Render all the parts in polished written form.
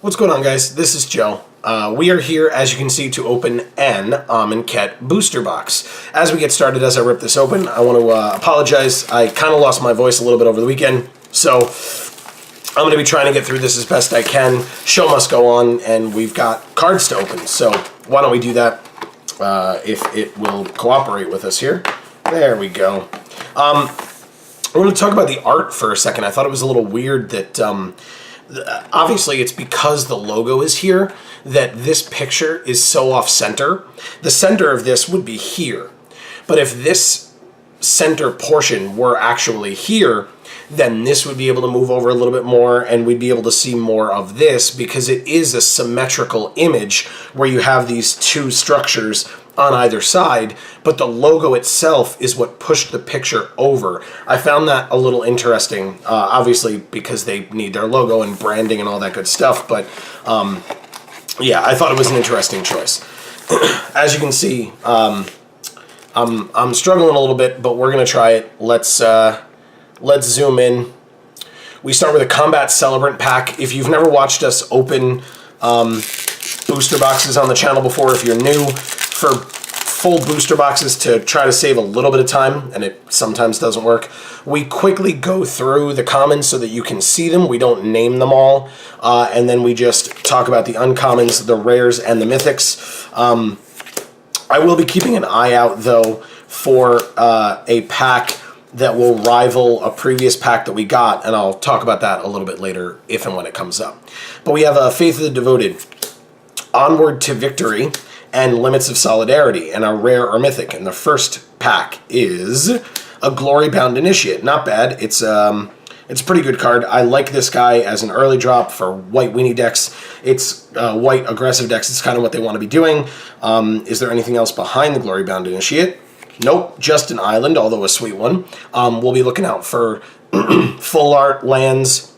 What's going on, guys? This is Joe. We are here, as you can see, to open an Amonkhet booster box. As we get started, as I rip this open, I want to apologize. I kind of lost my voice a little bit over the weekend, so I'm going to be trying to get through this as best I can. Show must go on, and we've got cards to open, so why don't we do that if it will cooperate with us here. There we go. I want to talk about the art for a second. I thought it was a little weird that... obviously, it's because the logo is here that this picture is so off-center. The center of this would be here. But if this center portion were actually here, then this would be able to move over a little bit more and we'd be able to see more of this because it is a symmetrical image where you have these two structures on either side, but the logo itself is what pushed the picture over. I found that a little interesting, obviously because they need their logo and branding and all that good stuff, but yeah, I thought it was an interesting choice. As you can see, I'm struggling a little bit, but we're gonna try it. Let's zoom in. We start with a Combat Celebrant pack. If you've never watched us open booster boxes on the channel before, if you're new, for full booster boxes to try to save a little bit of time, and it sometimes doesn't work, we quickly go through the commons so that you can see them. We don't name them all, and then we just talk about the uncommons, the rares, and the mythics. I will be keeping an eye out, though, for a pack that will rival a previous pack that we got, and I'll talk about that a little bit later if and when it comes up. But we have Faith of the Devoted, Onward to Victory, and Limits of Solidarity, and our rare or mythic. And the first pack is a Glory-Bound Initiate. Not bad. It's a pretty good card. I like this guy as an early drop for white weenie decks. It's white aggressive decks. It's kind of what they want to be doing. Is there anything else behind the Glory-Bound Initiate? Nope, just an island, although a sweet one. We'll be looking out for full art lands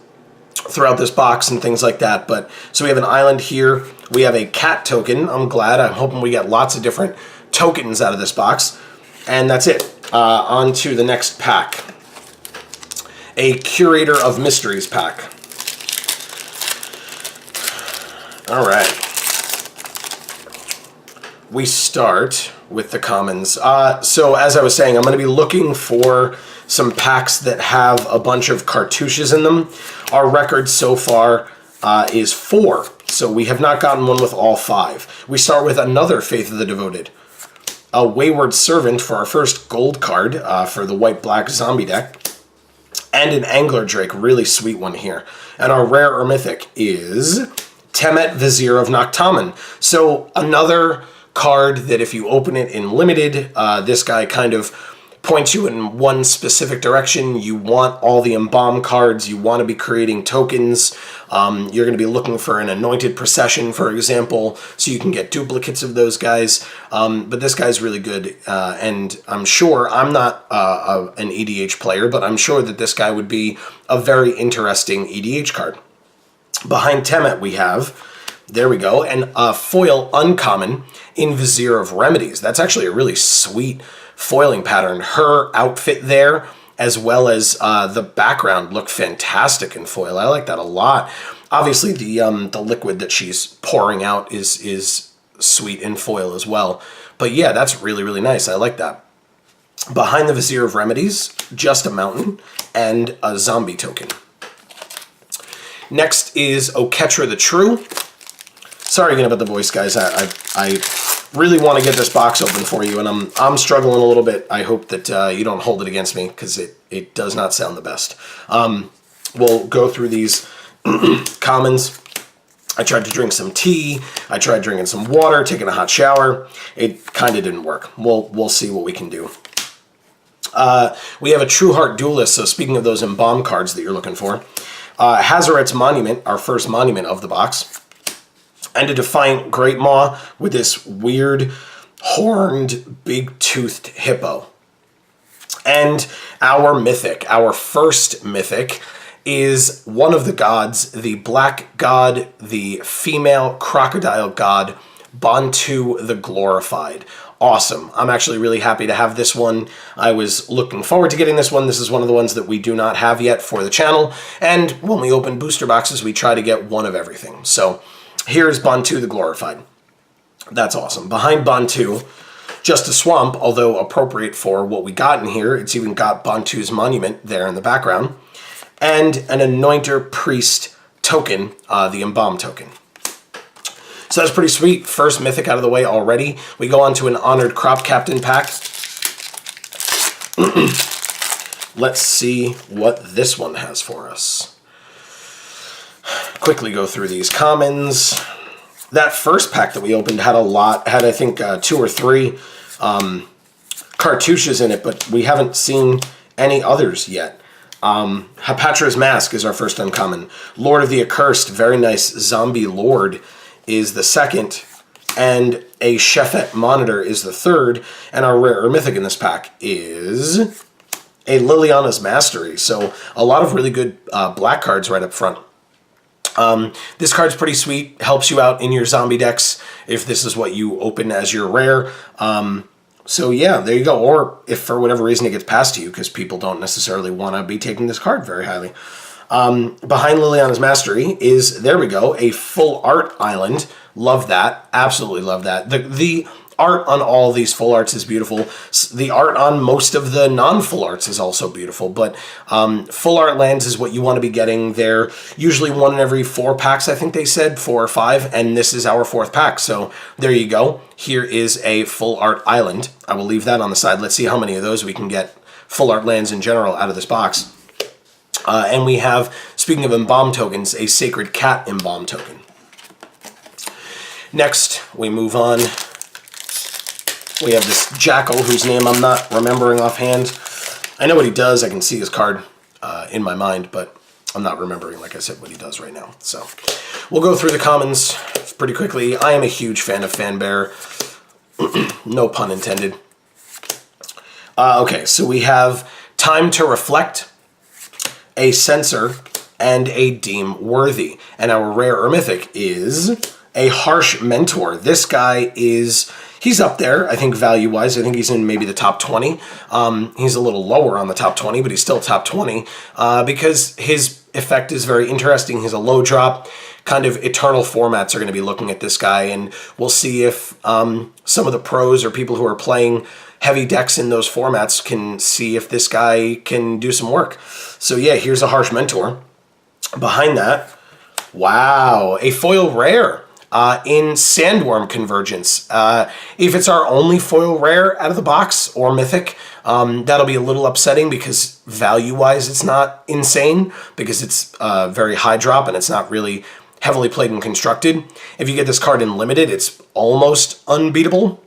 throughout this box and things like that. But so we have an island here. We have a cat token. I'm hoping we get lots of different tokens out of this box. And that's it. On to the next pack. A Curator of Mysteries pack. All right. We start with the commons. So as I was saying, I'm going to be looking for some packs that have a bunch of cartouches in them. Our record so far is 4. So we have not gotten one with all 5. We start with another Faith of the Devoted. A Wayward Servant for our first gold card for the white-black zombie deck. And an Angler Drake, really sweet one here. And our rare or mythic is Temet, Vizier of Noctamen. So another card that if you open it in limited, this guy kind of points you in one specific direction. You want all the embalm cards. You want to be creating tokens. You're going to be looking for an Anointed Procession, for example, so you can get duplicates of those guys. But this guy's really good, and I'm sure, I'm not an EDH player, but I'm sure that this guy would be a very interesting EDH card. Behind Temet we have, there we go, and a foil uncommon in Vizier of Remedies. That's actually a really sweet foiling pattern. Her outfit there, as well as the background, look fantastic in foil. I like that a lot. Obviously, the liquid that she's pouring out is sweet in foil as well. But yeah, that's really, really nice. I like that. Behind the Vizier of Remedies, just a mountain and a zombie token. Next is Oketra the True. Sorry again about the voice, guys. I really want to get this box open for you, and I'm struggling a little bit. I hope that you don't hold it against me, because it does not sound the best. We'll go through these commons. I tried to drink some tea. I tried drinking some water, taking a hot shower. It kind of didn't work. We'll see what we can do. We have a True Heart Duelist, so speaking of those embalm cards that you're looking for. Hazaret's Monument, our first monument of the box. And a Defiant Great Maw with this weird horned big-toothed hippo. And our mythic, our first mythic, is one of the gods, the black god, the female crocodile god, Bantu the Glorified. awesome. I'm actually really happy to have this one. I was looking forward to getting this one. This is one of the ones that we do not have yet for the channel. And when we open booster boxes, we try to get one of everything. So here's Bantu the Glorified. That's awesome. Behind Bantu, just a swamp, although appropriate for what we got in here. It's even got Bantu's monument there in the background. And an Anointer Priest token, the Embalm token. So that's pretty sweet. First Mythic out of the way already. We go on to an Honored Crop Captain pack. Let's see what this one has for us. Quickly go through these commons. That first pack that we opened had a lot, had I think 2 or 3 cartouches in it, but we haven't seen any others yet. Hapatra's Mask is our first uncommon. Lord of the Accursed, very nice Zombie Lord, is the second, and a Shefet Monitor is the third, and our rare or mythic in this pack is a Liliana's Mastery. So a lot of really good black cards right up front. This card's pretty sweet, helps you out in your zombie decks if this is what you open as your rare. So yeah, there you go. Or if for whatever reason it gets past you, because people don't necessarily want to be taking this card very highly. Behind Liliana's Mastery is, there we go, a full art island. Love that. Absolutely love that. The art on all these full arts is beautiful. The art on most of the non-full arts is also beautiful, but full art lands is what you want to be getting. They're usually 1 in every 4 packs, I think they said, 4 or 5, and this is our 4th pack. So there you go. Here is a full art island. I will leave that on the side. Let's see how many of those we can get, full art lands in general, out of this box. And we have, speaking of Embalm tokens, a Sacred Cat Embalm token. Next, we move on. We have this Jackal, whose name I'm not remembering offhand. I know what he does. I can see his card in my mind, but I'm not remembering, like I said, what he does right now. So we'll go through the commons pretty quickly. I am a huge fan of Fanbearer. No pun intended. Okay, so we have Time to Reflect, a Censor, and a Deem Worthy. And our rare or mythic is a Harsh Mentor. This guy is, he's up there, I think, value-wise. I think he's in maybe the top 20. He's a little lower on the top 20, but he's still top 20 because his effect is very interesting. He's a low drop. Kind of eternal formats are going to be looking at this guy, and we'll see if some of the pros or people who are playing heavy decks in those formats can see if this guy can do some work. So yeah, here's a Harsh Mentor. Behind that, wow, a foil rare in Sandworm Convergence. If it's our only foil rare out of the box or mythic, that'll be a little upsetting because value-wise it's not insane because it's very high drop and it's not really heavily played and constructed. If you get this card in limited, it's almost unbeatable.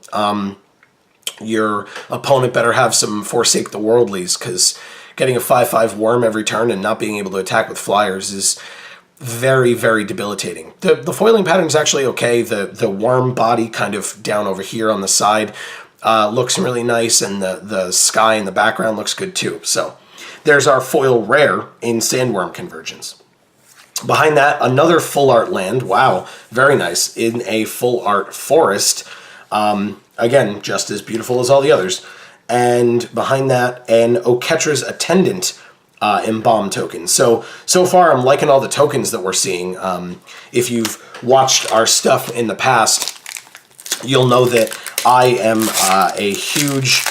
Your opponent better have some Forsake the Worldlies, because getting a 5/5 worm every turn and not being able to attack with flyers is very, very debilitating. The foiling pattern is actually okay. The worm body kind of down over here on the side looks really nice, and the sky in the background looks good too. So there's our foil rare in Sandworm Convergence. Behind that, another full art land. Wow, very nice. In a full art forest. Again, just as beautiful as all the others. And behind that, an Oketra's Attendant Embalm token. So far, I'm liking all the tokens that we're seeing. If you've watched our stuff in the past, you'll know that I am a huge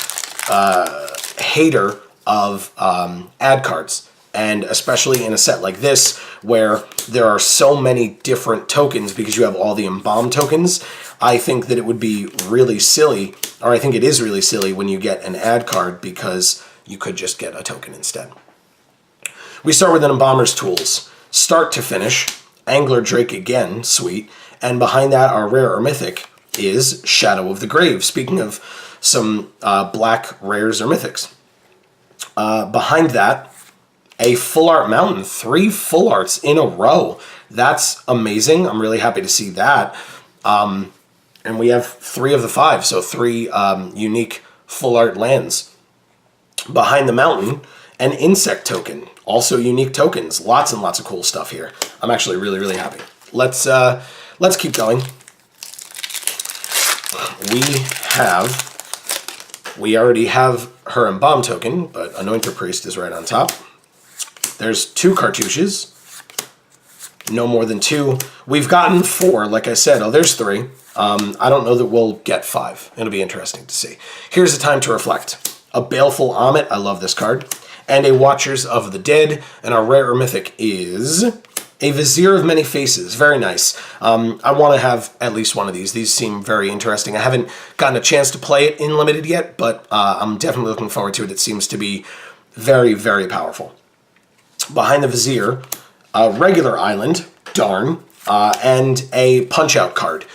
hater of ad cards. And especially in a set like this, where there are so many different tokens because you have all the Embalm tokens, I think that it would be really silly, or I think it is really silly when you get an ad card because you could just get a token instead. We start with an Embalmer's Tools. Start to finish, Angler Drake again, sweet. And behind that, our rare or mythic is Shadow of the Grave. Speaking of some black rares or mythics. Behind that, a full art mountain, 3 full arts in a row. That's amazing. I'm really happy to see that. And we have 3 of the 5, so 3 unique full art lands. Behind the mountain, an insect token, also unique tokens. Lots and lots of cool stuff here. I'm actually really, really happy. Let's keep going. We have We already have her Embalm token, but Anointer Priest is right on top. There's 2 cartouches. No more than 2. We've gotten 4, like I said. Oh, there's 3. I don't know that we'll get 5. It'll be interesting to see. Here's a Time to Reflect. A Baleful Amonkhet. I love this card. And a Watchers of the Dead. And our rare or mythic is a Vizier of Many Faces. Very nice. I want to have at least one of these. These seem very interesting. I haven't gotten a chance to play it in Limited yet, but I'm definitely looking forward to it. It seems to be very, very powerful. Behind the Vizier, a regular island, darn, and a Punch-Out card.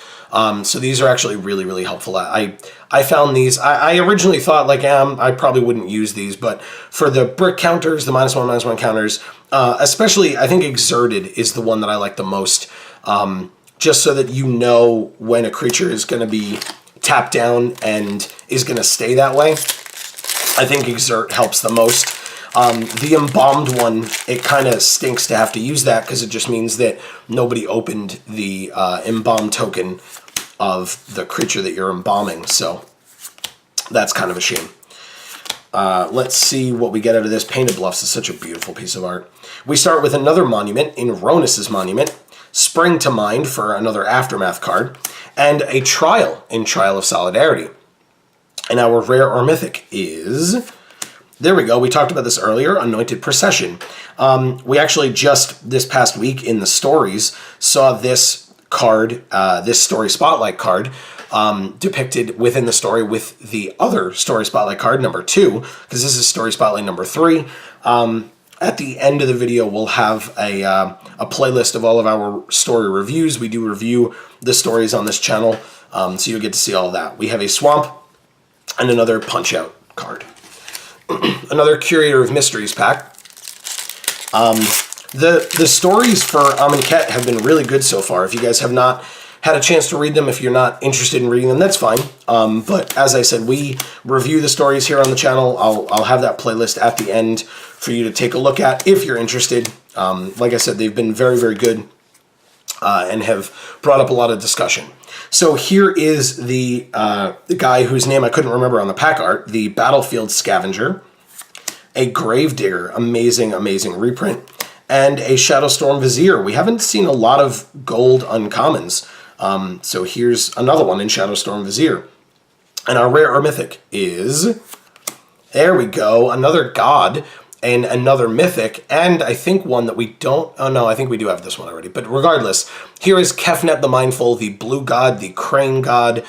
So these are actually really, really helpful. I found these, I originally thought, like, I probably wouldn't use these, but for the brick counters, the -1/-1 counters, especially, I think Exerted is the one that I like the most, just so that you know when a creature is going to be tapped down and is going to stay that way. I think Exert helps the most. The Embalmed one, it kind of stinks to have to use that because it just means that nobody opened the Embalmed token of the creature that you're embalming, so that's kind of a shame. Let's see what we get out of this. Painted Bluffs is such a beautiful piece of art. We start with another monument in Ronus's Monument, Spring to Mind for another Aftermath card, and a Trial in Trial of Solidarity. And our rare or mythic is... There we go. We talked about this earlier, Anointed Procession. We actually just this past week in the stories saw this card, this Story Spotlight card, depicted within the story with the other Story Spotlight card, number 2, because this is Story Spotlight number 3. At the end of the video, we'll have a playlist of all of our story reviews. We do review the stories on this channel, so you'll get to see all of that. We have a Swamp and another Punch-Out card. Another Curator of Mysteries pack. The stories for Amonkhet have been really good so far. If you guys have not had a chance to read them, if you're not interested in reading them, that's fine. But as I said, we review the stories here on the channel. I'll have that playlist at the end for you to take a look at if you're interested. Like I said, they've been very, very good and have brought up a lot of discussion. So here is the guy whose name I couldn't remember on the pack art, the Battlefield Scavenger, a Gravedigger, amazing, amazing reprint, and a Shadowstorm Vizier. We haven't seen a lot of gold uncommons, so here's another one in Shadowstorm Vizier. And our rare or mythic is, there we go, another God and another mythic, and I think one that we don't, oh no, I think we do have this one already, but regardless, here is Kefnet the Mindful, the Blue God, the Crane God.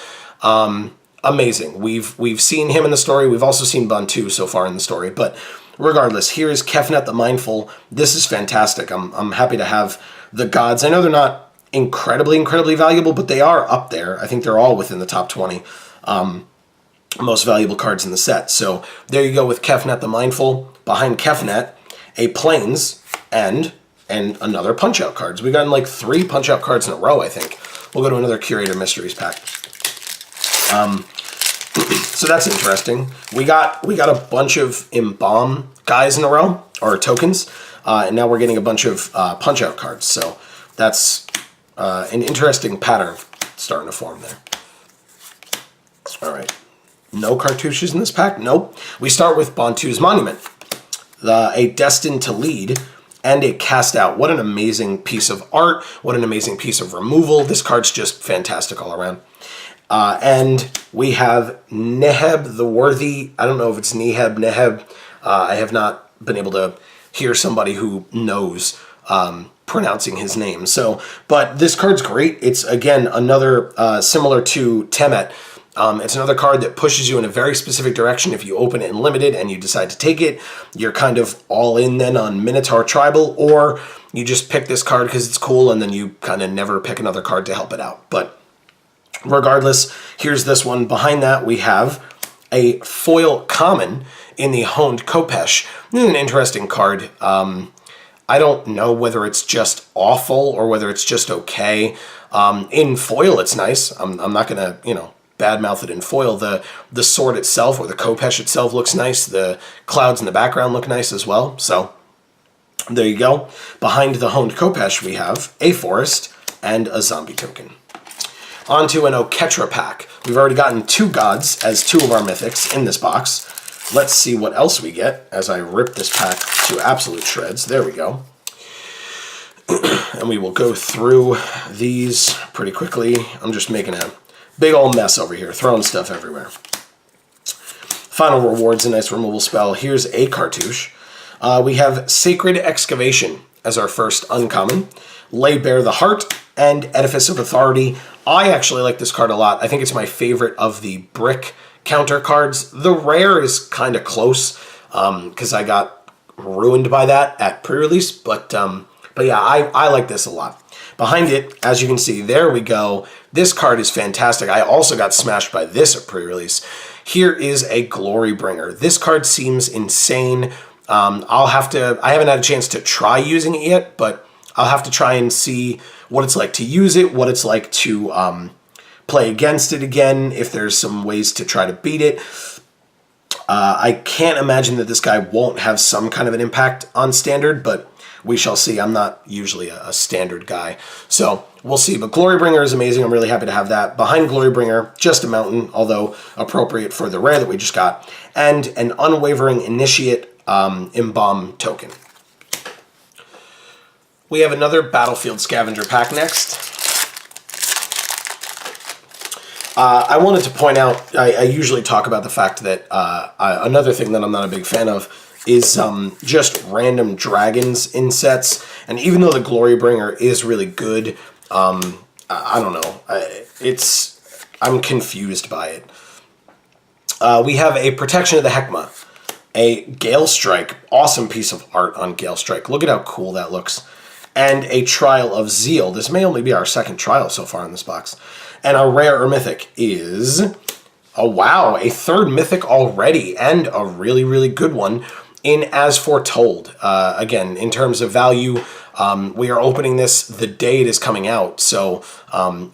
Amazing. We've seen him in the story. We've also seen Bantu so far in the story, but regardless, here is Kefnet the Mindful. This is fantastic. I'm happy to have the gods. I know they're not incredibly valuable, but they are up there. I think they're all within the top 20 most valuable cards in the set. So there you go with Kefnet the Mindful. Behind Kefnet, a Plains and another Punch-Out cards. We've gotten like 3 Punch-Out cards in a row, I think. We'll go to another Curator Mysteries pack. So that's interesting. We got a bunch of Embalm guys in a row, or tokens, and now we're getting a bunch of Punch-Out cards. So that's an interesting pattern starting to form there. All right. No cartouches in this pack? Nope. We start with Bantu's Monument, a Destined to Lead, and a Cast Out. What an amazing piece of art. What an amazing piece of removal. This card's just fantastic all around. And we have Neheb the Worthy. I don't know if it's Neheb. I have not been able to hear somebody who knows pronouncing his name. So, but this card's great. It's, again, another, similar to Temet. It's another card that pushes you in a very specific direction. If you open it in Limited and you decide to take it, you're kind of all in then on Minotaur Tribal, or you just pick this card because it's cool and then you kind of never pick another card to help it out. But regardless, here's this one. Behind that, we have a foil common in the Honed Khopesh. This is an interesting card. I don't know whether it's just awful or whether it's just okay. In foil, it's nice. I'm not going to, badmouth it in foil. The sword itself, or the Khopesh itself, looks nice. The clouds in the background look nice as well. So there you go. Behind the Honed Khopesh, we have a forest and a zombie token. onto an Oketra pack. We've already gotten 2 gods as 2 of our mythics in this box. Let's see what else we get as I rip this pack to absolute shreds. There we go. And we will go through these pretty quickly. I'm just making a big old mess over here, throwing stuff everywhere. Final Reward's a nice removal spell. Here's a cartouche. We have Sacred Excavation as our first uncommon. Lay Bare the Heart and Edifice of Authority. I actually like this card a lot. I think it's my favorite of the brick counter cards. The rare is kind of close because I got ruined by that at pre-release, but yeah, I like this a lot. Behind it, as you can see, there we go. This card is fantastic. I also got smashed by this at pre-release. Here is a Glory Bringer. This card seems insane. I haven't had a chance to try using it yet, but I'll have to try and see what it's like to use it, what it's like to play against it again, if there's some ways to try to beat it. I can't imagine that this guy won't have some kind of an impact on Standard, but we shall see. I'm not usually a Standard guy, so we'll see. But Glorybringer is amazing. I'm really happy to have that. Behind Glorybringer, just a mountain, although appropriate for the rare that we just got, and an Unwavering Initiate Embalm token. We have another Battlefield Scavenger pack next. I wanted to point out, I usually talk about the fact that another thing that I'm not a big fan of is just random dragons in sets. And even though the Glorybringer is really good, I don't know. I'm confused by it. We have a Protection of the Heckma, a Gale Strike, awesome piece of art on Gale Strike. Look at how cool that looks. And a Trial of Zeal. This may only be our second trial so far in this box. And our rare or mythic is, oh wow, a 3rd mythic already, and a really, really good one in As Foretold. Again, in terms of value, we are opening this the day it is coming out. So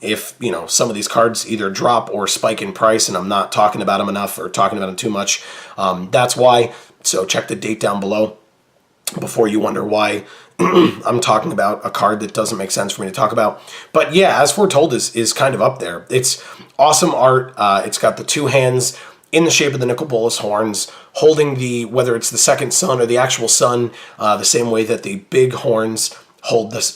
if, some of these cards either drop or spike in price and I'm not talking about them enough or talking about them too much, that's why. So check the date down below before you wonder why I'm talking about a card that doesn't make sense for me to talk about. But yeah, As Foretold is kind of up there. It's awesome art. It's got the 2 hands in the shape of the Nicol Bolas horns, holding whether it's the second sun or the actual sun, the same way that the big horns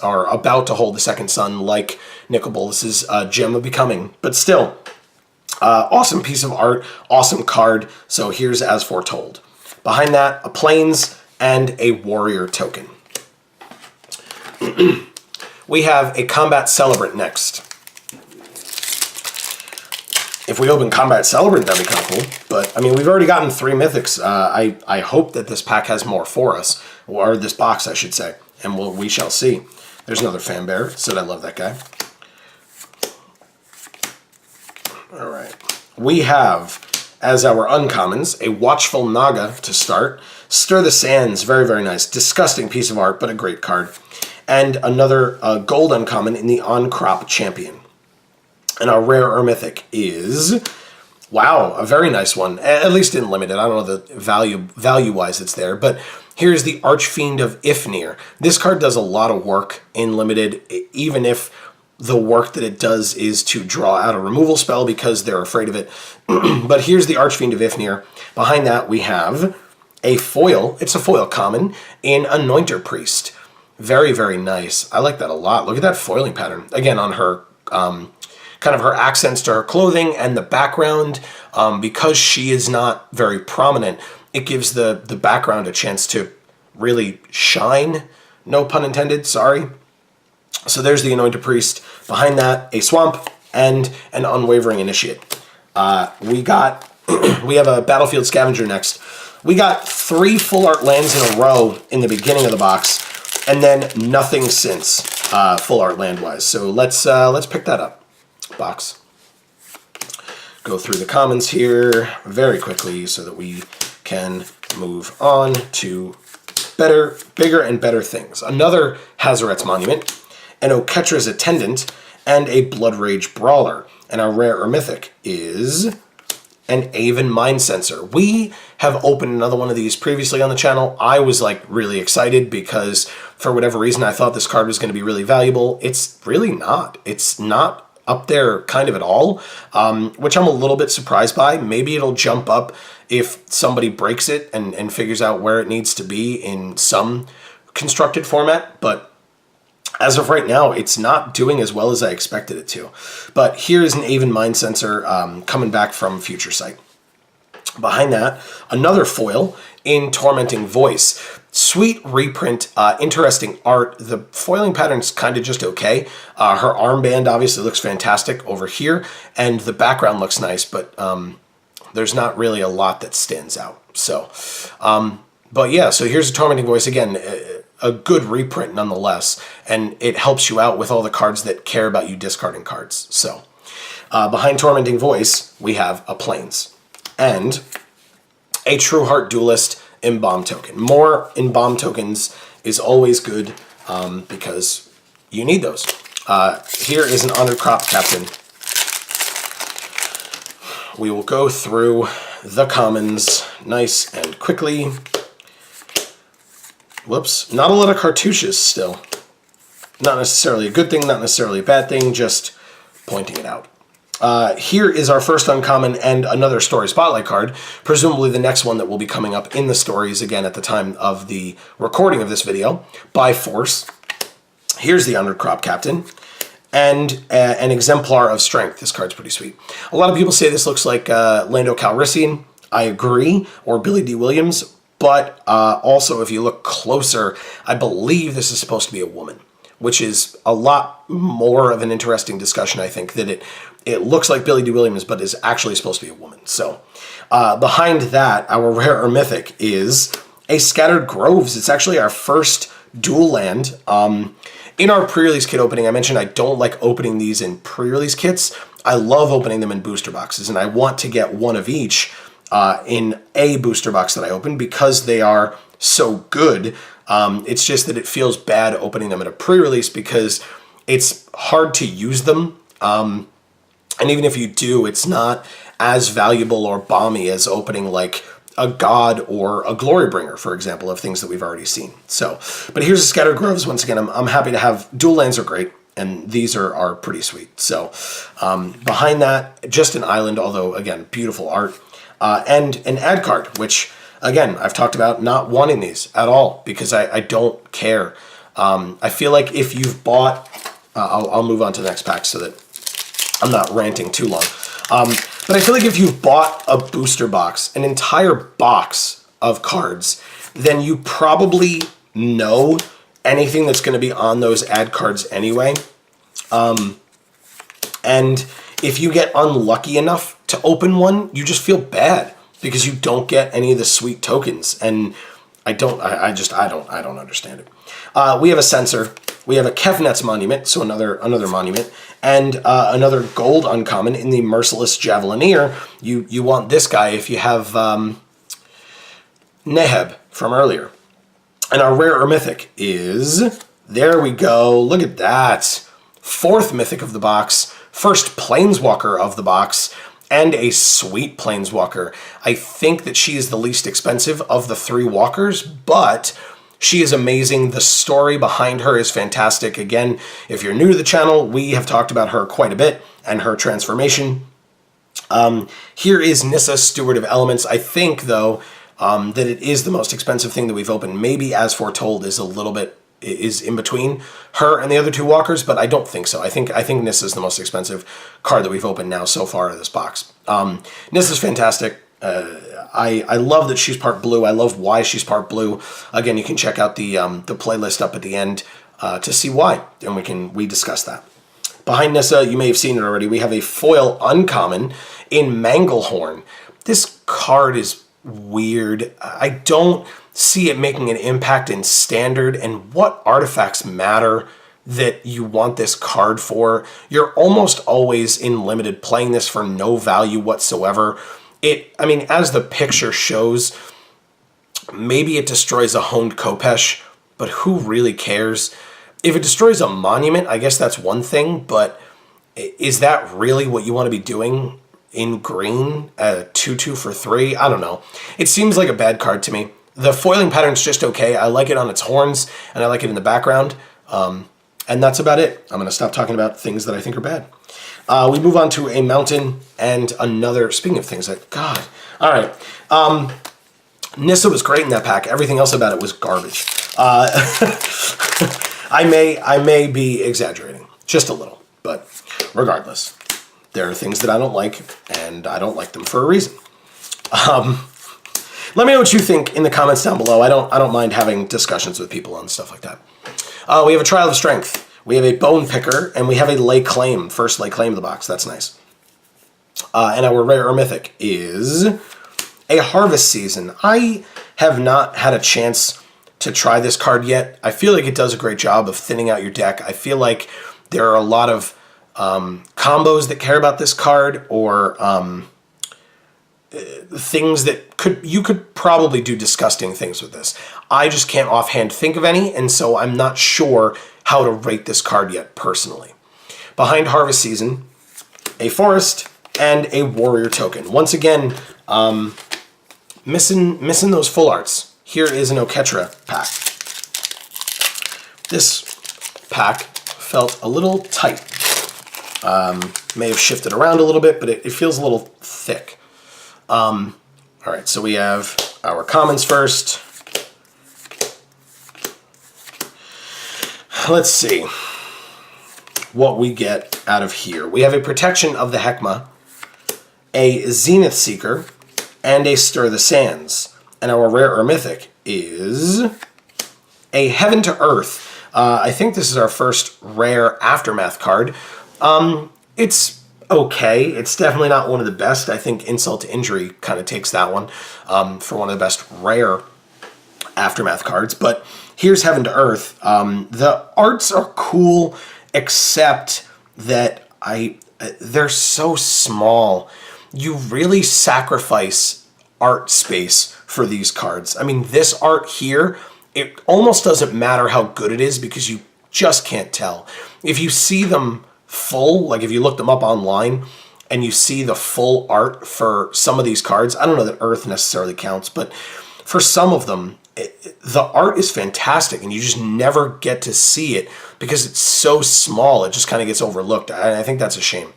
are about to hold the second sun, like Nicol Bolas's Gem of Becoming. But still, awesome piece of art, awesome card. So here's As Foretold. Behind that, a Plains and a Warrior token. We have a Combat Celebrant next. If we open Combat Celebrant, that'd be kind of cool. But, I mean, we've already gotten 3 mythics. I hope that this pack has more for us. Or this box, I should say. And we shall see. There's another Fan Bear. Said I love that guy. Alright. We have, as our uncommons, a Watchful Naga to start. Stir the Sands. Very, very nice. Disgusting piece of art, but a great card. And another gold uncommon in the On-Crop Champion. And our rare or mythic is, wow, a very nice one. At least in limited. I don't know the value-wise it's there. But here's the Archfiend of Ifnir. This card does a lot of work in limited, even if the work that it does is to draw out a removal spell because they're afraid of it. But here's the Archfiend of Ifnir. Behind that we have a foil. It's a foil common in Anointer Priest. Very, very nice. I like that a lot. Look at that foiling pattern. Again, on her, kind of her accents to her clothing and the background. Because she is not very prominent, it gives the background a chance to really shine. No pun intended, sorry. So there's the Anointed Priest. Behind that, a Swamp and an Unwavering Initiate. We have a Battlefield Scavenger next. We got 3 full art lands in a row in the beginning of the box. And then nothing since, full art land-wise. So let's pick that up. Box. Go through the commons here very quickly so that we can move on to bigger and better things. Another Hazoret's Monument, an Oketra's Attendant, and a Blood Rage Brawler. And our rare or mythic is an Aven Mind Sensor. We have opened another one of these previously on the channel. I was really excited because for whatever reason I thought this card was going to be really valuable. It's really not. It's not up there kind of at all, which I'm a little bit surprised by. Maybe it'll jump up if somebody breaks it and figures out where it needs to be in some constructed format, but as of right now, it's not doing as well as I expected it to. But here is an Aven Mind Sensor coming back from Future Sight. Behind that, another foil in Tormenting Voice. Sweet reprint, interesting art. The foiling pattern's kind of just okay. Her armband obviously looks fantastic over here, and the background looks nice, but there's not really a lot that stands out. So, but yeah, so here's a Tormenting Voice. Again, a good reprint nonetheless, and it helps you out with all the cards that care about you discarding cards. So, behind Tormenting Voice, we have a Plains and a True Heart Duelist Embalm token. More Embalm tokens is always good because you need those. Here is an Honored Crop Captain. We will go through the commons nice and quickly. Whoops, not a lot of cartouches still. Not necessarily a good thing, not necessarily a bad thing, just pointing it out. Here is our first uncommon and another story spotlight card, presumably the next one that will be coming up in the stories again at the time of the recording of this video, by Force. Here's the Honored Crop Captain and an Exemplar of Strength. This card's pretty sweet. A lot of people say this looks like Lando Calrissian. I agree, or Billy D. Williams, but also if you look closer, I believe this is supposed to be a woman, which is a lot more of an interesting discussion, I think, that it looks like Billy D. Williams, but is actually supposed to be a woman. So behind that, our rare or mythic is a Scattered Groves. It's actually our first dual land. In our pre-release kit opening, I mentioned I don't like opening these in pre-release kits. I love opening them in booster boxes, and I want to get one of each in a booster box that I open because they are so good. It's just that it feels bad opening them at a pre-release because it's hard to use them. And even if you do, it's not as valuable or balmy as opening like a God or a Glorybringer, for example, of things that we've already seen. So, but here's a Scattered Groves. Once again, I'm happy to have dual lands are great, and these are pretty sweet. So behind that, just an island, although again, beautiful art, and an ad card, which again, I've talked about not wanting these at all because I don't care. I feel like if you've bought, I'll move on to the next pack so that I'm not ranting too long. But I feel like if you've bought a booster box, an entire box of cards, then you probably know anything that's going to be on those ad cards anyway. And if you get unlucky enough to open one, you just feel bad because you don't get any of the sweet tokens. And I don't understand it. We have a Censor. We have a Kevnet's Monument, so another monument, and another gold uncommon in the Merciless Javelineer. You want this guy if you have Neheb from earlier. And our rare or mythic is, there we go, look at that. Fourth mythic of the box, first Planeswalker of the box, and a sweet Planeswalker. I think that she is the least expensive of the three walkers, but she is amazing. The story behind her is fantastic. Again, if you're new to the channel, we have talked about her quite a bit and her transformation. Here is Nissa, Steward of Elements. I think, though, that it is the most expensive thing that we've opened. Maybe As Foretold is in between her and the other two walkers, but I don't think so. I think Nissa is the most expensive card that we've opened now so far in this box. Nissa's fantastic. I love that she's part blue. I love why she's part blue. Again, you can check out the playlist up at the end to see why, and we discuss that. Behind Nissa, you may have seen it already, we have a foil uncommon in Manglehorn. This card is weird. I don't see it making an impact in Standard, and what artifacts matter that you want this card for? You're almost always in Limited playing this for no value whatsoever. As the picture shows, maybe it destroys a Honed Kopesh, but who really cares? If it destroys a monument, I guess that's one thing, but is that really what you want to be doing in green? 2/2 for 3? I don't know. It seems like a bad card to me. The foiling pattern's just okay. I like it on its horns, and I like it in the background. And that's about it. I'm going to stop talking about things that I think are bad. We move on to a mountain and another. Speaking of things like, God. All right. Nissa was great in that pack. Everything else about it was garbage. I may be exaggerating just a little, but regardless, there are things that I don't like, and I don't like them for a reason. Let me know what you think in the comments down below. I don't mind having discussions with people on stuff like that. We have a Trial of Strength. We have a Bone Picker, and we have a Lay Claim. First Lay Claim of the box. That's nice. And our rare or mythic is a Harvest Season. I have not had a chance to try this card yet. I feel like it does a great job of thinning out your deck. I feel like there are a lot of combos that care about this card, or things that you could probably do disgusting things with this. I just can't offhand think of any, and so I'm not sure how to rate this card yet personally. Behind Harvest Season, a Forest and a Warrior token. Once again, missing those full arts. Here is an Oketra pack. This pack felt a little tight. May have shifted around a little bit, but it feels a little thick. All right, so we have our commons first. Let's see what we get out of here. We have a Protection of the Heckma, a Zenith Seeker, and a Stir the Sands. And our rare or mythic is a Heaven to Earth. I think this is our first rare Aftermath card. It's okay. It's definitely not one of the best. I think Insult to Injury kind of takes that one for one of the best rare Aftermath cards. But here's Heaven to Earth. The arts are cool, except that they're so small. You really sacrifice art space for these cards. I mean, this art here, it almost doesn't matter how good it is because you just can't tell. If you see them full, like if you look them up online and you see the full art for some of these cards, I don't know that Earth necessarily counts, but for some of them, the art is fantastic and you just never get to see it because it's so small, it just kind of gets overlooked. I think that's a shame.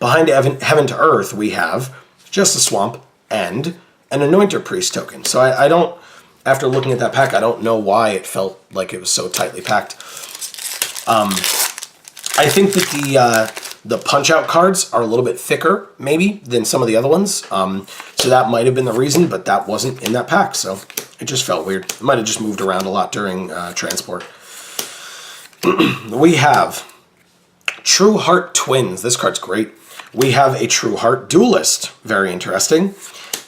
Behind Heaven to Earth, we have just a Swamp and an Anointer Priest token. So I don't, after looking at that pack, I don't know why it felt like it was so tightly packed. I think that the Punch-Out cards are a little bit thicker, maybe, than some of the other ones. So that might have been the reason, but that wasn't in that pack, so it just felt weird. It might have just moved around a lot during transport. We have True Heart Twins. This card's great. We have a True Heart Duelist. Very interesting.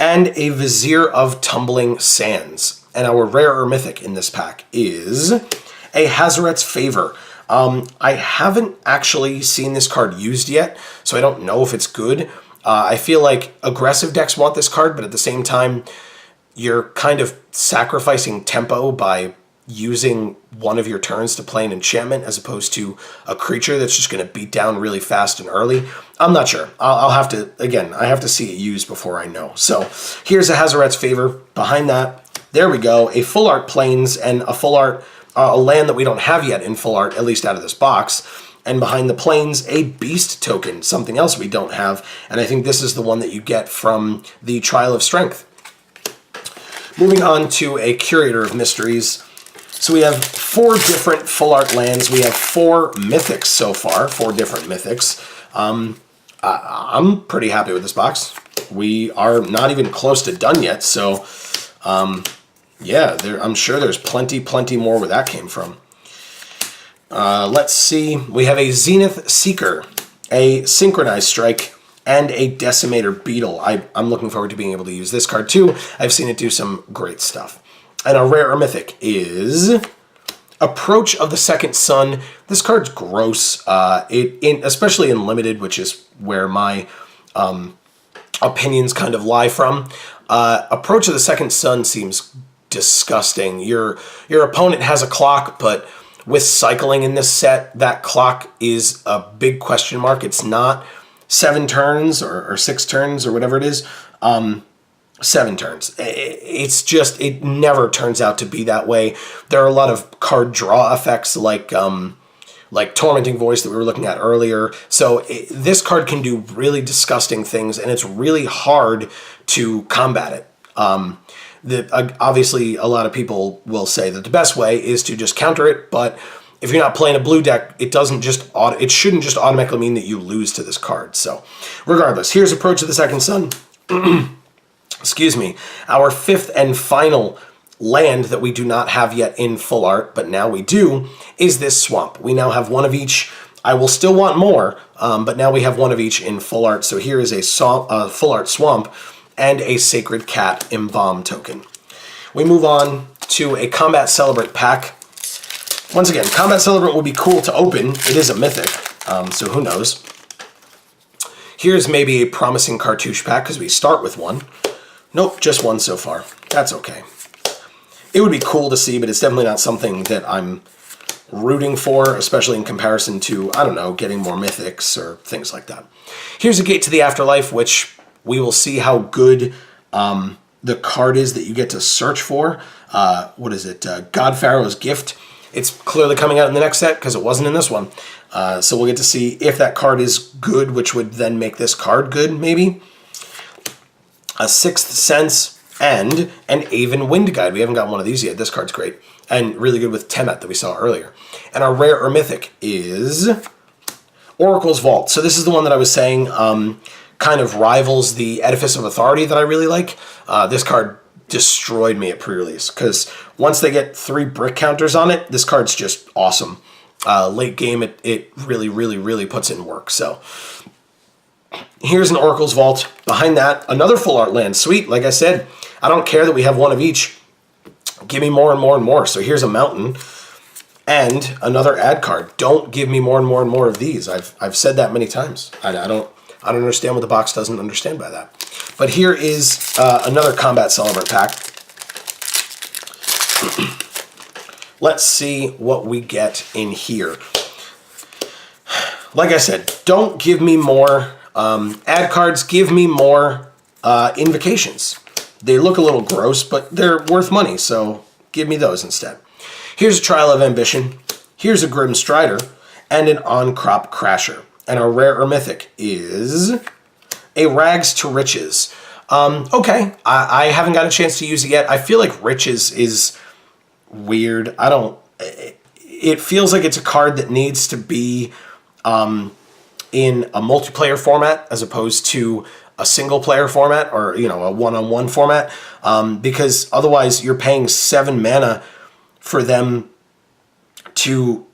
And a Vizier of Tumbling Sands. And our rare or mythic in this pack is a Hazoret's Favor. I haven't actually seen this card used yet, so I don't know if it's good. I feel like aggressive decks want this card, but at the same time, you're kind of sacrificing tempo by using one of your turns to play an enchantment as opposed to a creature that's just going to beat down really fast and early. I'm not sure. I'll have to, again, I have to see it used before I know. So here's a Hazoret's Favor. Behind that, there we go, a full art Plains and a full art, a land that we don't have yet in full art, at least out of this box. And behind the Plains, a Beast token, something else we don't have. And I think this is the one that you get from the Trial of Strength. Moving on to a Curator of Mysteries. So we have 4 different full art lands. We have 4 mythics so far, 4 different mythics. I'm pretty happy with this box. We are not even close to done yet, so yeah, I'm sure there's plenty more where that came from. Let's see. We have a Zenith Seeker, a Synchronized Strike, and a Decimator Beetle. I'm looking forward to being able to use this card too. I've seen it do some great stuff. And our rare or mythic is Approach of the Second Sun. This card's gross, especially in Limited, which is where my opinions kind of lie from. Approach of the Second Sun seems disgusting. Your opponent has a clock, but with cycling in this set, that clock is a big question mark. It's not 7 turns or 6 turns or whatever it is. 7 turns. It's just, it never turns out to be that way. There are a lot of card draw effects like like Tormenting Voice that we were looking at earlier. So this card can do really disgusting things, and it's really hard to combat it. Obviously, a lot of people will say that the best way is to just counter it, but if you're not playing a blue deck, it shouldn't just automatically mean that you lose to this card. So regardless, here's Approach of the Second Sun. Excuse me. Our fifth and final land that we do not have yet in full art, but now we do, is this swamp. We now have one of each. I will still want more, but now we have one of each in full art. So here is a full art swamp and a Sacred Cat Embalm token. We move on to a Combat Celebrant pack. Once again, Combat Celebrant would be cool to open. It is a mythic, so who knows. Here's maybe a promising cartouche pack, because we start with one. Nope, just one so far. That's okay. It would be cool to see, but it's definitely not something that I'm rooting for, especially in comparison to, I don't know, getting more mythics or things like that. Here's a Gate to the Afterlife, which we will see how good the card is that you get to search for. What is it? God Pharaoh's Gift. It's clearly coming out in the next set because it wasn't in this one. So we'll get to see if that card is good, which would then make this card good, maybe. A Sixth Sense and an Aven Wind Guide. We haven't got one of these yet. This card's great. And really good with Temet that we saw earlier. And our rare or mythic is Oracle's Vault. So this is the one that I was saying kind of rivals the Edifice of Authority that I really like. This card destroyed me at pre-release because once they get 3 brick counters on it, this card's just awesome. Late game, it really, really, really puts in work. So here's an Oracle's Vault. Behind that, another full art land. Sweet. Like I said, I don't care that we have one of each. Give me more and more and more. So here's a Mountain and another ad card. Don't give me more and more and more of these. I've said that many times. I don't understand what the box doesn't understand by that. But here is another Combat Celebrant pack. Let's see what we get in here. Like I said, don't give me more ad cards. Give me more invocations. They look a little gross, but they're worth money, so give me those instead. Here's a Trial of Ambition. Here's a Grim Strider and an On-Crop Crasher. And our rare or mythic is a Rags to Riches. Okay, I haven't got a chance to use it yet. I feel like Riches is weird. It feels like it's a card that needs to be in a multiplayer format as opposed to a single player format or, a one-on-one format. Because otherwise you're paying 7 mana for them to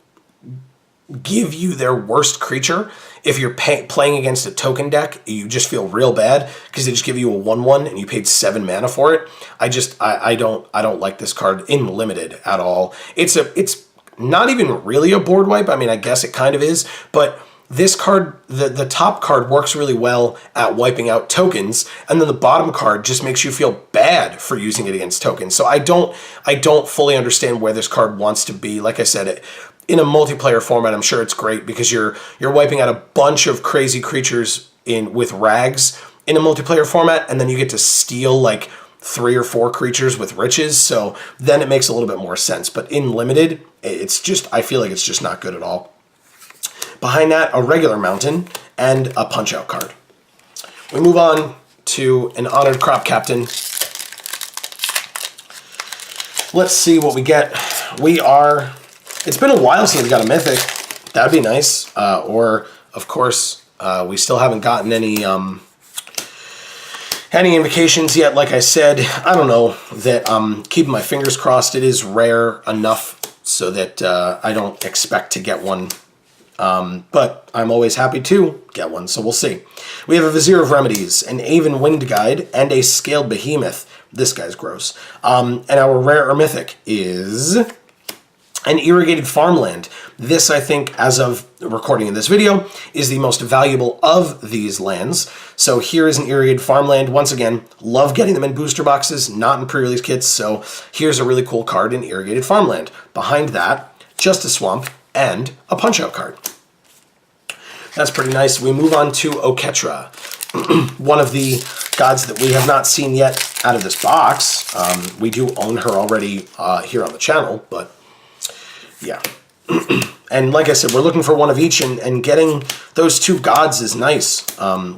give you their worst creature. If you're playing against a token deck, you just feel real bad because they just give you a 1/1 and you paid 7 mana for it. I don't like this card in limited at all. It's not even really a board wipe. I mean, I guess it kind of is, but this card, the top card works really well at wiping out tokens, and then the bottom card just makes you feel bad for using it against tokens. So I don't fully understand where this card wants to be. Like I said, in a multiplayer format, I'm sure it's great because you're wiping out a bunch of crazy creatures with rags in a multiplayer format, and then you get to steal like 3 or 4 creatures with riches. So then it makes a little bit more sense. But in limited, I feel like it's just not good at all. Behind that, a regular Mountain and a Punch-Out card. We move on to an Honored Crop Captain. Let's see what we get. It's been a while since we got a mythic. That'd be nice. Or, of course, we still haven't gotten any invocations yet. Like I said, I don't know that I'm keeping my fingers crossed. It is rare enough so that I don't expect to get one. But I'm always happy to get one, so we'll see. We have a Vizier of Remedies, an Aven Wind Guide, and a Scaled Behemoth. This guy's gross. And our rare or mythic is an Irrigated Farmland. This, I think, as of recording in this video, is the most valuable of these lands. So here is an Irrigated Farmland. Once again, love getting them in booster boxes, not in pre-release kits. So here's a really cool card in Irrigated Farmland. Behind that, just a Swamp and a Punch-Out card. That's pretty nice. We move on to Oketra, one of the gods that we have not seen yet out of this box. We do own her already here on the channel, but yeah. And like I said, we're looking for one of each, and getting those 2 gods is nice.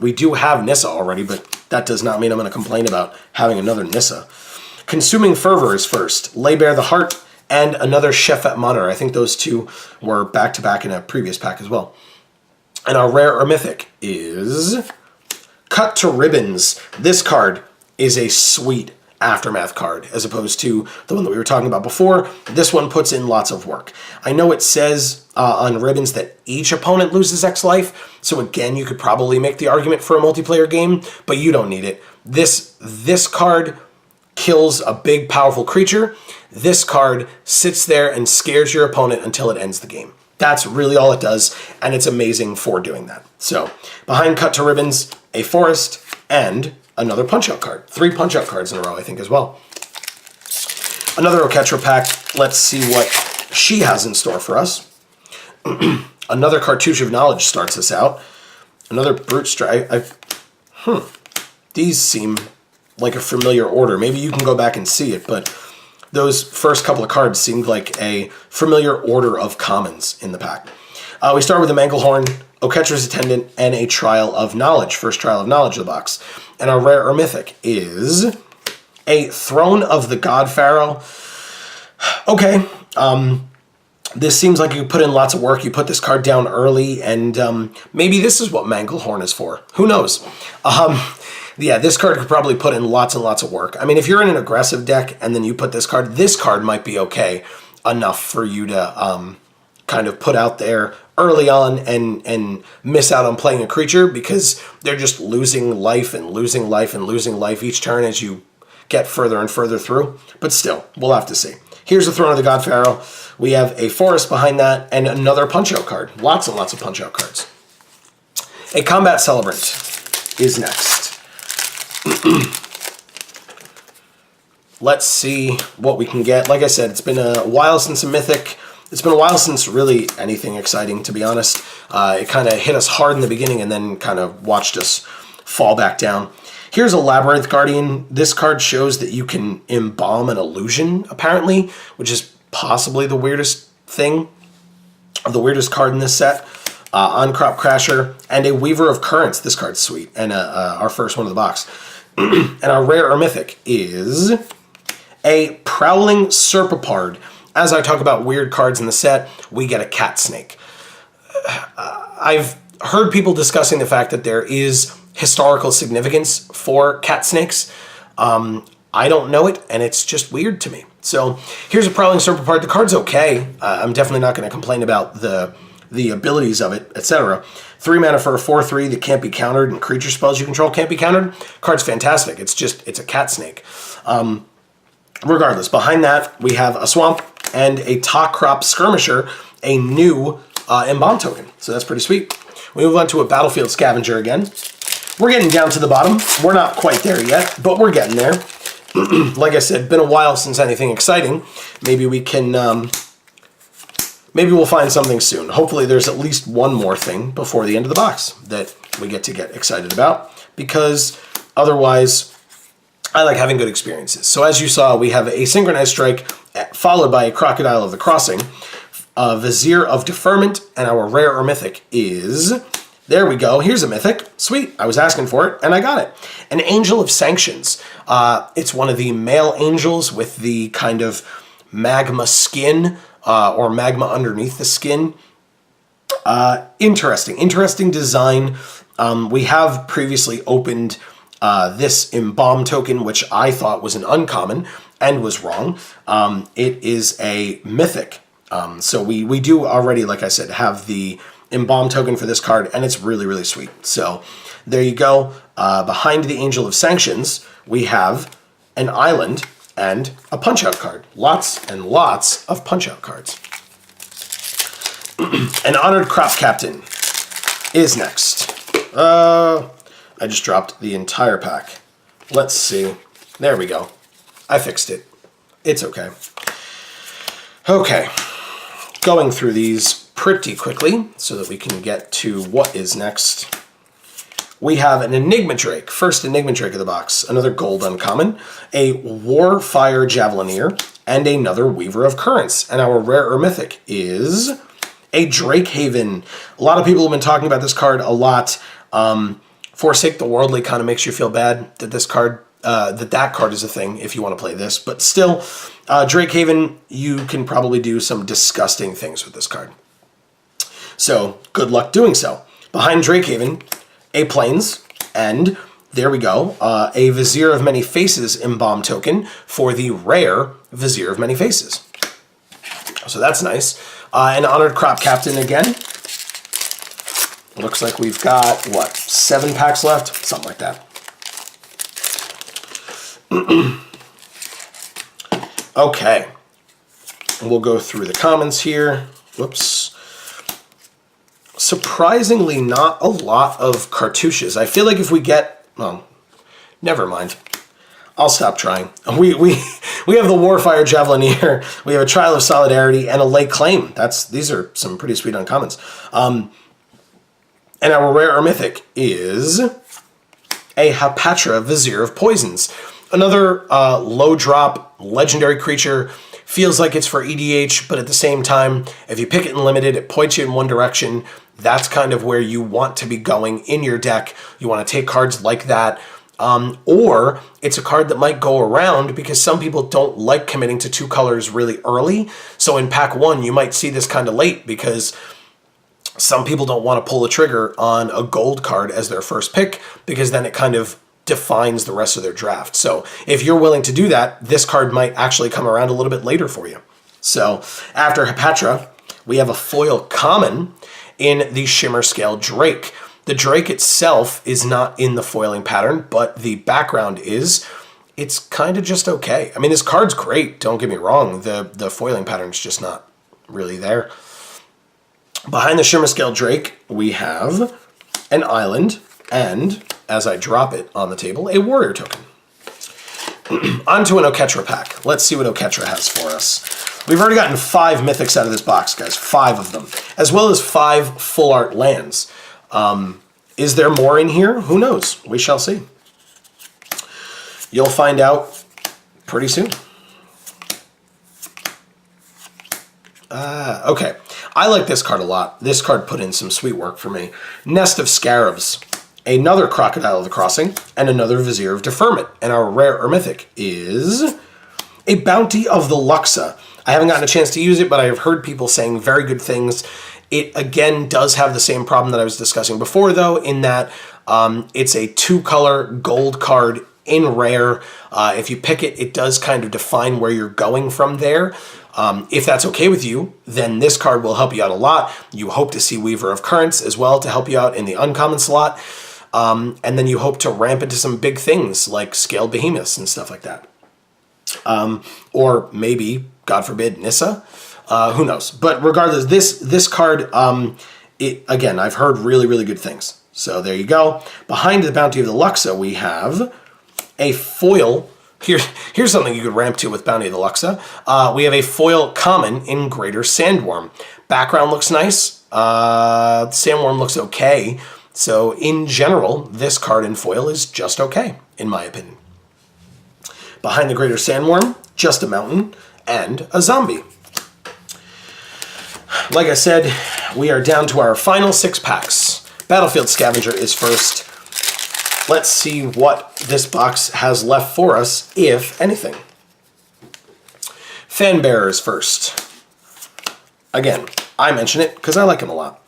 We do have Nissa already, but that does not mean I'm going to complain about having another Nissa. Consuming Fervor is first. Lay Bare the Heart and another Shefet Monitor. I think those 2 were back-to-back in a previous pack as well. And our rare or mythic is Cut to Ribbons. This card is a sweet Aftermath card, as opposed to the one that we were talking about before. This one puts in lots of work. I know it says on Ribbons that each opponent loses X life, so again, you could probably make the argument for a multiplayer game, but you don't need it. This card kills a big, powerful creature. This card sits there and scares your opponent until it ends the game. That's really all it does, and it's amazing for doing that. So, behind Cut to Ribbons, a Forest, and another Punch-Out card. 3 Punch-Out cards in a row, I think, as well. Another Oketra pack. Let's see what she has in store for us. Another Cartouche of Knowledge starts us out. Another Brute Strike. These seem like a familiar order. Maybe you can go back and see it, but those first couple of cards seemed like a familiar order of commons in the pack. We start with a Manglehorn, Oketra's Attendant, and a Trial of Knowledge. First Trial of Knowledge of the box. And our rare or mythic is a Throne of the God Pharaoh. Okay, this seems like you put in lots of work. You put this card down early, and maybe this is what Manglehorn is for. Who knows? Yeah, this card could probably put in lots and lots of work. I mean, if you're in an aggressive deck and then you put this card might be okay enough for you to kind of put out there early on and miss out on playing a creature, because they're just losing life and losing life and losing life each turn as you get further and further through. But still, we'll have to see. Here's the Throne of the God Pharaoh. We have a Forest behind that and another Punch-Out card. Lots and lots of Punch-Out cards. A Combat Celebrant is next. Let's see what we can get. Like I said, it's been a while since a Mythic. It's been a while since really anything exciting, to be honest. It kind of hit us hard in the beginning and then kind of watched us fall back down. Here's a Labyrinth Guardian. This card shows that you can embalm an illusion, apparently, which is possibly the weirdest thing, the weirdest card in this set. On-Crop Crasher, and a Weaver of Currents. This card's sweet, and our first one of the box. And our rare or mythic is a Prowling Serpapard. As I talk about weird cards in the set, we get a Cat Snake. I've heard people discussing the fact that there is historical significance for cat snakes. I don't know it, and it's just weird to me. So here's a Prowling Serpapard. The card's okay. I'm definitely not going to complain about the abilities of it, etc. 3 mana for a 4/3 that can't be countered, and creature spells you control can't be countered. Card's fantastic. It's a cat snake. Regardless, behind that, we have a Swamp and a Crop Skirmisher, a new Embalm token. So that's pretty sweet. We move on to a Battlefield Scavenger again. We're getting down to the bottom. We're not quite there yet, but we're getting there. Like I said, been a while since anything exciting. Maybe we can... Maybe we'll find something soon. Hopefully there's at least one more thing before the end of the box that we get to get excited about, because otherwise I like having good experiences. So as you saw, we have a Synchronized Strike followed by a Crocodile of the Crossing, a Vizier of Deferment, and our rare or mythic is... There we go. Here's a mythic. Sweet. I was asking for it, and I got it. An Angel of Sanctions. It's one of the male angels with the kind of magma skin, or magma underneath the skin. Interesting design. We have previously opened this Embalm token, which I thought was an uncommon and was wrong. It is a mythic. So we do already, like I said, have the Embalm token for this card, and it's really, really sweet. So there you go. Behind the Angel of Sanctions, we have an island and a Punch-Out card. Lots and lots of Punch-Out cards. An Honored Crop Captain is next. I just dropped the entire pack. Let's see. There we go. I fixed it. It's okay. Okay. Going through these pretty quickly so that we can get to what is next. We have an Enigma Drake, first Enigma Drake of the box, another gold uncommon, a Warfire Javelineer, and another Weaver of Currents. And our rare or mythic is a Drakehaven. A lot of people have been talking about this card a lot. Forsake the Worldly kind of makes you feel bad that this card, that card is a thing if you want to play this. But still, Drakehaven, you can probably do some disgusting things with this card. So, good luck doing so. Behind Drakehaven, a Plains, and there we go, a Vizier of Many Faces Embalm token for the rare Vizier of Many Faces. So that's nice. An Honored Crop Captain again. Looks like we've got, what, 7 packs left? Something like that. Okay. We'll go through the comments here. Whoops. Surprisingly, not a lot of cartouches. I feel like if we get... Well, never mind. I'll stop trying. We have the Warfire Javelineer, we have a Trial of Solidarity, and a Lake Claim. These are some pretty sweet uncommons. And our rare or mythic is a Hapatra Vizier of Poisons. Another low drop legendary creature. Feels like it's for EDH, but at the same time, if you pick it in limited, it points you in one direction. That's kind of where you want to be going in your deck. You want to take cards like that. Or it's a card that might go around because some people don't like committing to 2 colors really early. So in pack 1, you might see this kind of late because some people don't want to pull the trigger on a gold card as their first pick because then it kind of defines the rest of their draft. So if you're willing to do that, this card might actually come around a little bit later for you. So after Hapatra, we have a foil common in the Shimmer Scale Drake. The Drake itself is not in the foiling pattern, but the background is. It's kind of just okay. I mean, this card's great, don't get me wrong. The foiling pattern's just not really there. Behind the Shimmer Scale Drake, we have an island, and as I drop it on the table, a warrior token. Onto an Oketra pack. Let's see what Oketra has for us. We've already gotten 5 mythics out of this box, guys. 5 of them. As well as 5 full art lands. Is there more in here? Who knows? We shall see. You'll find out pretty soon. Okay. I like this card a lot. This card put in some sweet work for me. Nest of Scarabs. Another Crocodile of the Crossing, and another Vizier of Deferment. And our rare or mythic is a Bounty of the Luxa. I haven't gotten a chance to use it, but I have heard people saying very good things. It, again, does have the same problem that I was discussing before, though, in that it's a 2-color gold card in rare. If you pick it, it does kind of define where you're going from there. If that's okay with you, then this card will help you out a lot. You hope to see Weaver of Currents as well to help you out in the uncommon slot. And then you hope to ramp into some big things like Scaled Behemoths and stuff like that. Or maybe, God forbid, Nissa. Who knows? But regardless, this card, again, I've heard really, really good things. So there you go. Behind the Bounty of the Luxa, we have a foil. Here's something you could ramp to with Bounty of the Luxa. We have a foil common in Greater Sandworm. Background looks nice. Sandworm looks okay. So in general, this card in foil is just okay, in my opinion. Behind the Greater Sandworm, just a mountain and a zombie. Like I said, we are down to our final 6 packs. Battlefield Scavenger is first. Let's see what this box has left for us, if anything. Fanbearer is first. Again, I mention it because I like him a lot.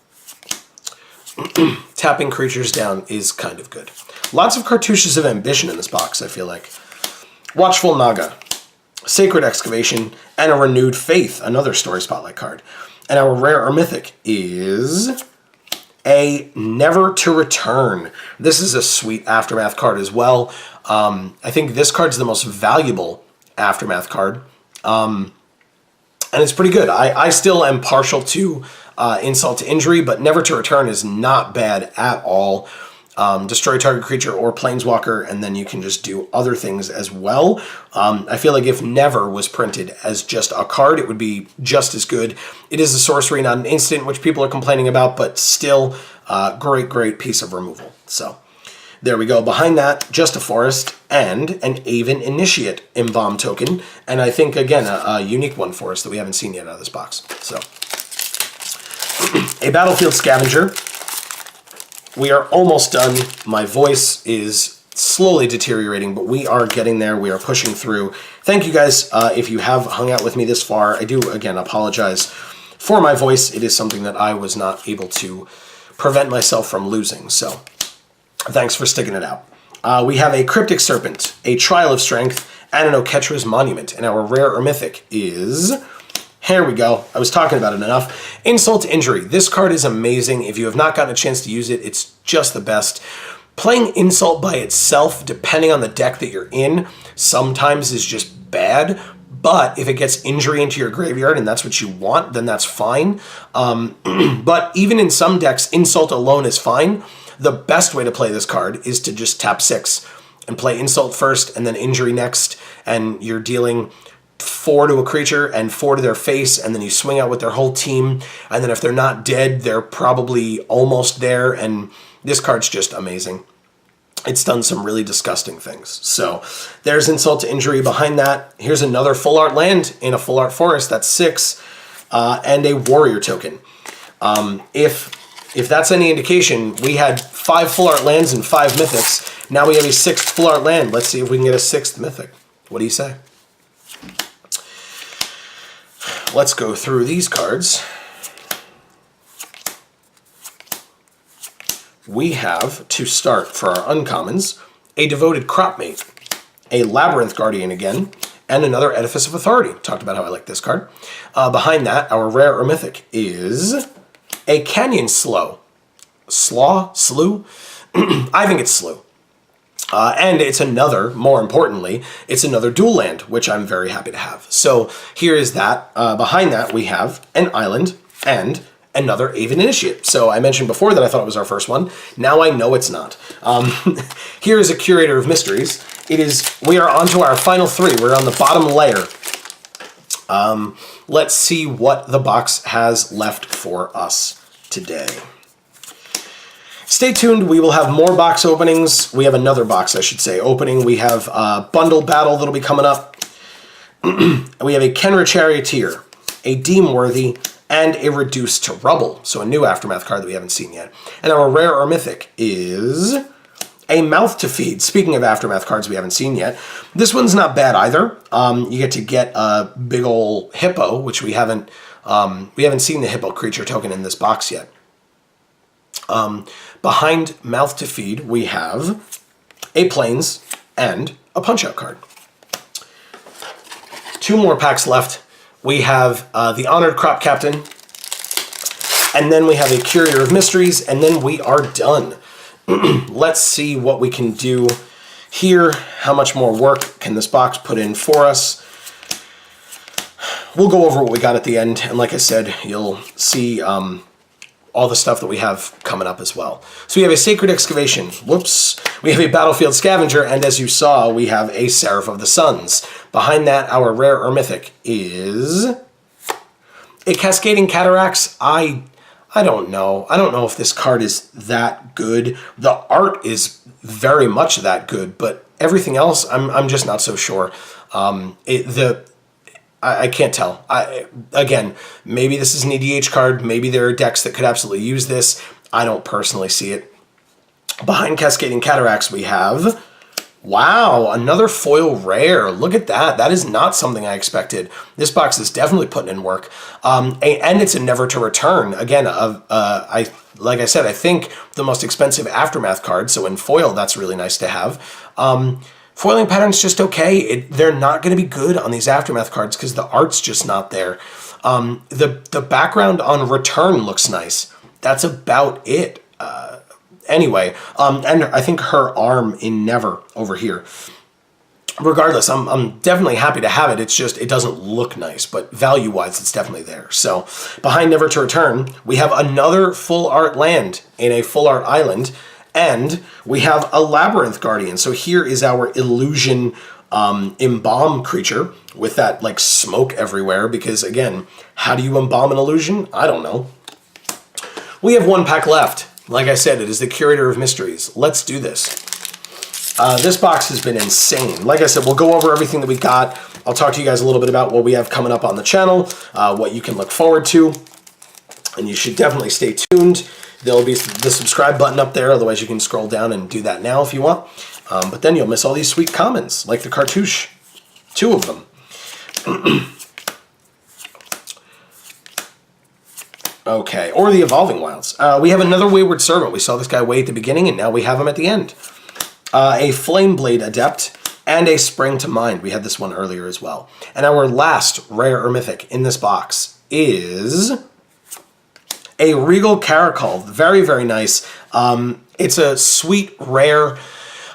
Tapping creatures down is kind of good. Lots of cartouches of ambition in this box, I feel like. Watchful Naga, Sacred Excavation, and a Renewed Faith, another Story Spotlight card. And our rare or mythic is a Never to Return. This is a sweet Aftermath card as well. I think this card's the most valuable Aftermath card. And it's pretty good. I still am partial to Insult to Injury, but Never to Return is not bad at all. Destroy target creature or planeswalker, and then you can just do other things as well. I feel like if Never was printed as just a card, it would be just as good. It is a sorcery, not an instant, which people are complaining about, but still great piece of removal. So There we go. Behind that, just a forest and an Aven Initiate Embalm token. And I think, again, a unique one for us that we haven't seen yet out of this box. So, a Battlefield Scavenger. We are almost done. My voice is slowly deteriorating, but we are getting there. We are pushing through. Thank you guys if you have hung out with me this far. I do, again, apologize for my voice. It is something that I was not able to prevent myself from losing. So, thanks for sticking it out. We have a Cryptic Serpent, a Trial of Strength, and an Oketra's Monument. And our rare or mythic is... Here we go. I was talking about it enough. Insult to Injury. This card is amazing. If you have not gotten a chance to use it, it's just the best. Playing Insult by itself, depending on the deck that you're in, sometimes is just bad. But if it gets injury into your graveyard and that's what you want, then that's fine. But even in some decks, Insult alone is fine. The best way to play this card is to just tap 6 and play Insult first and then Injury next, and you're dealing 4 to a creature and 4 to their face, and then you swing out with their whole team, and then if they're not dead, they're probably almost there, and this card's just amazing. It's done some really disgusting things. So there's Insult to Injury. Behind that, here's another full art land in a full art forest. That's 6, and a Warrior token. If that's any indication, we had 5 full art lands and 5 mythics. Now we have a 6th full art land. Let's see if we can get a 6th mythic. What do you say? Let's go through these cards. We have, to start for our uncommons, a Devoted Cropmate, a Labyrinth Guardian again, and another Edifice of Authority. Talked about how I like this card. Behind that, our rare or mythic is a Canyon Slough. Slough? I think it's Slough. And it's another, more importantly, it's another dual land, which I'm very happy to have. So here is that. Behind that, we have an island and another Aven Initiate. So I mentioned before that I thought it was our first one. Now I know it's not. Here is a Curator of Mysteries. We are on to our final 3. We're on the bottom layer. Let's see what the box has left for us today. Stay tuned. We will have more box openings. We have another box, I should say, opening. We have a Bundle Battle that'll be coming up. We have a Kenra Charioteer, a Deemworthy, and a Reduced to Rubble. So a new Aftermath card that we haven't seen yet. And our rare or mythic is a Mouth to Feed. Speaking of Aftermath cards we haven't seen yet, this one's not bad either. You get a big ol' hippo, which we haven't seen the hippo creature token in this box yet. Behind Mouth to Feed, we have a Plains and a Punch-Out card. 2 more packs left. We have the Honored Crop Captain, and then we have a Curator of Mysteries, and then we are done. Let's see what we can do here. How much more work can this box put in for us? We'll go over what we got at the end, and like I said, you'll see all the stuff that we have coming up as well. So we have a Sacred Excavation. Whoops. We have a Battlefield Scavenger, and as you saw, we have a Seraph of the Suns. Behind that, our rare or mythic is a Cascading Cataracts. I don't know. I don't know if this card is that good. The art is very much that good, but everything else, I'm just not so sure. I can't tell. Again, maybe this is an EDH card. Maybe there are decks that could absolutely use this. I don't personally see it. Behind Cascading Cataracts, we have... Wow, another foil rare. Look at that. That is not something I expected. This box is definitely putting in work. And it's a Never to Return. Again, like I said, I think the most expensive Aftermath card. So in foil, that's really nice to have. Foiling pattern's just okay. They're not going to be good on these Aftermath cards because the art's just not there. The background on Return looks nice. That's about it. Anyway, and I think her arm in Never over here. Regardless, I'm definitely happy to have it. It's just, it doesn't look nice, but value-wise, it's definitely there. So, behind Never to Return, we have another full art land in a full art island, and we have a Labyrinth Guardian. So here is our Illusion Embalm creature with that, like, smoke everywhere, because, again, how do you embalm an illusion? I don't know. We have 1 pack left. Like I said, it is the Curator of Mysteries. Let's do this. This box has been insane. Like I said, we'll go over everything that we got. I'll talk to you guys a little bit about what we have coming up on the channel, what you can look forward to, and you should definitely stay tuned. There'll be the subscribe button up there, otherwise you can scroll down and do that now if you want. But then you'll miss all these sweet commons, like the cartouche. 2 of them. Okay, or the Evolving Wilds. We have another Wayward Servant. We saw this guy way at the beginning, and now we have him at the end. A Flameblade Adept, and a Spring to Mind. We had this one earlier as well. And our last rare or mythic in this box is a Regal Caracol. Very, very nice. It's a sweet, rare.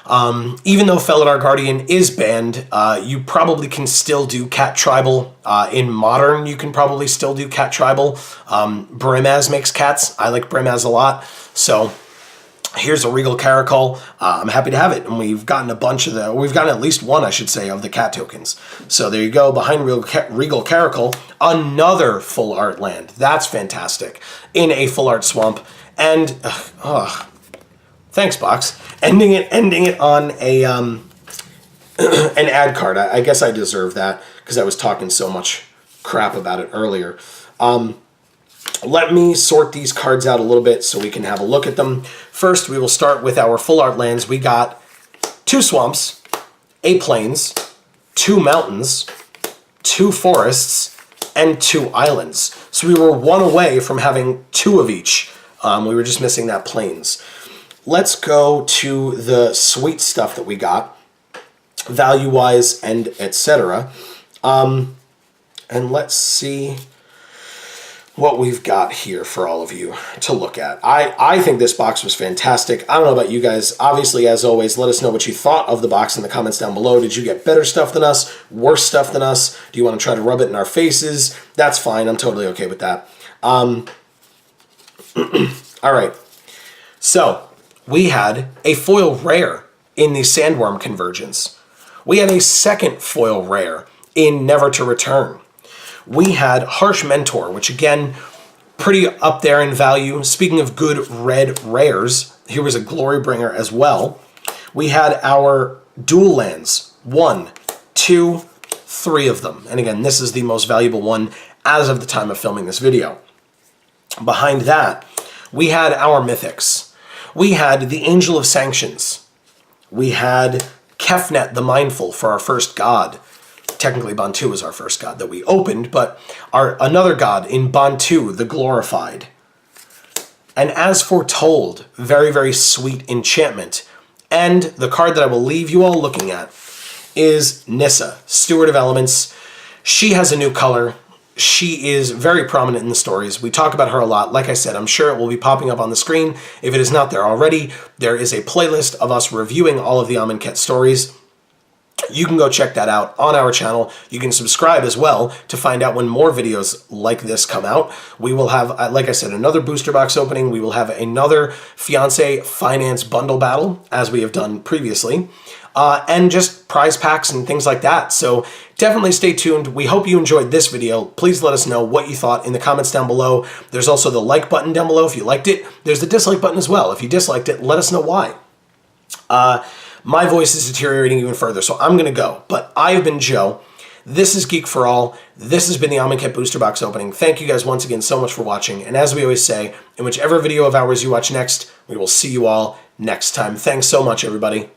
Even though Felidar Guardian is banned, you probably can still do Cat Tribal. In Modern, you can probably still do Cat Tribal. Brimaz makes cats. I like Brimaz a lot. So here's a Regal Caracol. I'm happy to have it. And we've gotten a bunch of we've gotten at least one, I should say, of the cat tokens. So there you go, behind Regal Caracol, another full art land. That's fantastic. In a full art swamp. And, thanks, box. Ending it on a an ad card. I guess I deserve that because I was talking so much crap about it earlier. Let me sort these cards out a little bit so we can have a look at them. First, we will start with our full art lands. We got 2 swamps, 8 plains, 2 mountains, 2 forests, and 2 islands. So we were 1 away from having 2 of each. We were just missing that plains. Let's go to the sweet stuff that we got, value-wise and etc. And let's see what we've got here for all of you to look at. I think this box was fantastic. I don't know about you guys. Obviously, as always, let us know what you thought of the box in the comments down below. Did you get better stuff than us? Worse stuff than us? Do you want to try to rub it in our faces? That's fine. I'm totally okay with that. All right. So we had a foil rare in the Sandworm Convergence. We had a second foil rare in Never to Return. We had Harsh Mentor, which again, pretty up there in value. Speaking of good red rares, here was a Glorybringer as well. We had our dual lands, 1, 2, 3 of them. And again, this is the most valuable one as of the time of filming this video. Behind that, we had our mythics. We had the Angel of Sanctions. We had Kefnet the Mindful for our first god. Technically, Bantu was our first god that we opened, but another god in Bantu, the Glorified. And as foretold, very, very sweet enchantment. And the card that I will leave you all looking at is Nissa, Steward of Elements. She has a new color. She is very prominent in the stories. We talk about her a lot. Like I said, I'm sure it will be popping up on the screen. If it is not there already, there is a playlist of us reviewing all of the Amonkhet stories. You can go check that out on our channel. You can subscribe as well to find out when more videos like this come out. We will have, like I said, another booster box opening. We will have another Fiance Finance bundle battle, as we have done previously, and just prize packs and things like that. So definitely stay tuned. We hope you enjoyed this video. Please let us know what you thought in the comments down below. There's also the like button down below if you liked it. There's the dislike button as well. If you disliked it, let us know why. My voice is deteriorating even further, so I'm going to go. But I have been Joe. This is Geek for All. This has been the Amonkhet Booster Box opening. Thank you guys once again so much for watching. And as we always say, in whichever video of ours you watch next, we will see you all next time. Thanks so much, everybody.